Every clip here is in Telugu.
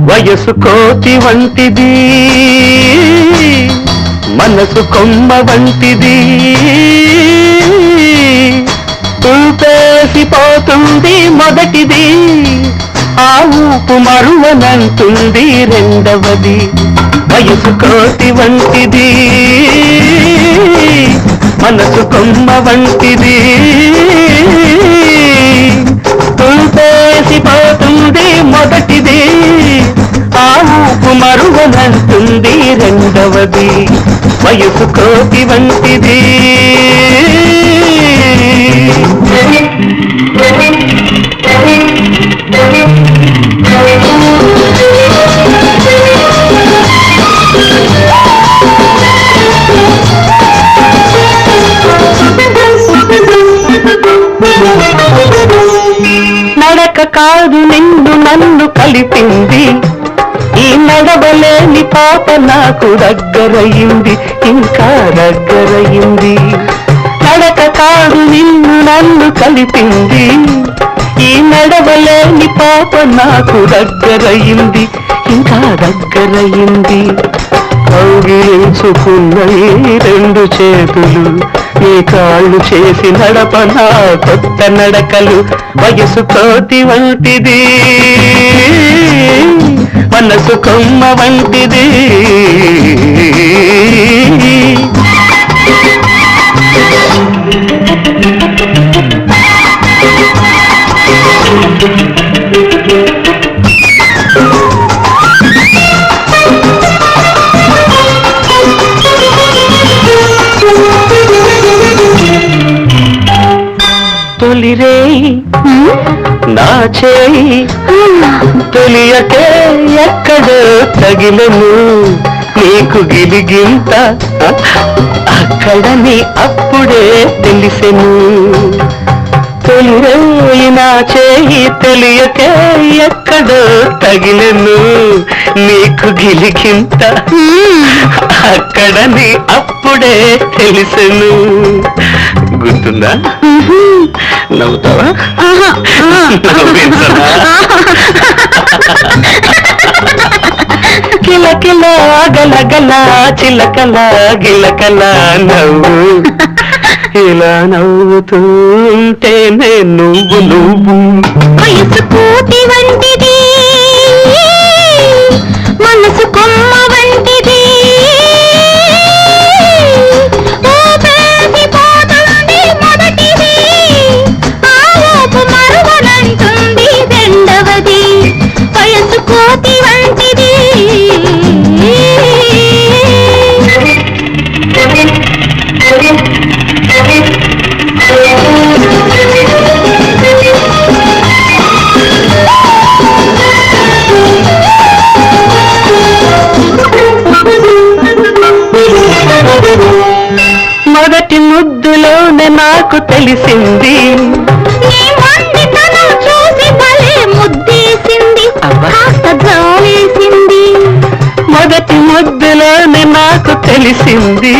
వయసు కోతి వంటిది, మనసు కొమ్మ వంటిది, ఊపేసిపోతుంది మొదటిది, ఆ ఊపు మరువనంటుంది రెండవది. వయసు కోతి వంటిది, మనసు కొమ్మ వంటిది, ఊపేసిపోతుంది మొదటిది, ఆ ఊపు మరువనంటుంది రెండవది. వయసు కోతి వంటిది. నడక కాదు నిన్ను నన్ను కలిపింది, ఈ నడవలేని పాప నాకు దగ్గరయింది, ఇంకా దగ్గరయింది. నడక కాదు నిన్ను నన్ను కలిపింది, ఈ నడవలేని పాప నాకు దగ్గరయింది, ఇంకా దగ్గరయింది. కౌగిలించుకున్న ఈ రెండు చేతులు ఈ కాళ్ళు చేసి నడపనా కొత్త నడకలు. వయసు కోతి వంటిది, మనసు కొమ్మ వంటిది. తొలిరే నా చేయి తొలియకే ఎక్కడో తగిలను, నీకు గిలిగింత అక్కడని అప్పుడే తెలిసెను. తొలిరే నా చేయి తెలియకే ఎక్కడో తగిలను, నీకు గిలిగింత అక్కడని అప్పుడే తెలిసెను. గుర్తుందా? నవ్వుతావా? కిలకిల గలగల చిలకల గిలకల నవ్వు, ఇలా నవ్వుతూ ఉంటేనే నువ్వు నువ్వు. వయసు కోతి వంటిది, మనసు కొమ్మ వంటిది, వయసు కోతి వంటిది. మొదటి ముద్దులోనే నాకు తెలిసింది, మొదటి ముద్దులోనే నాకు తెలిసింది,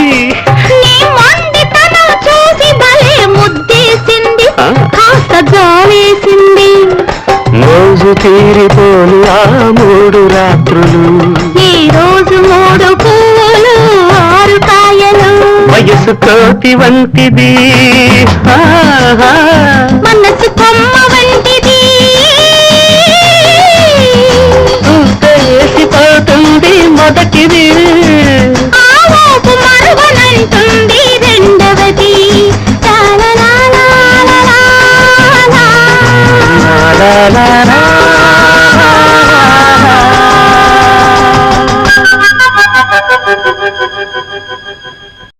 రోజు తీరిపోను ఆ 3 రాత్రులు, ఈ రోజు 3 పూలు 6 కాయలు. వయసు కోతి వంటిది, మనసు కొమ్మ వంటిది, వేసిపోతుంది మొదటిది,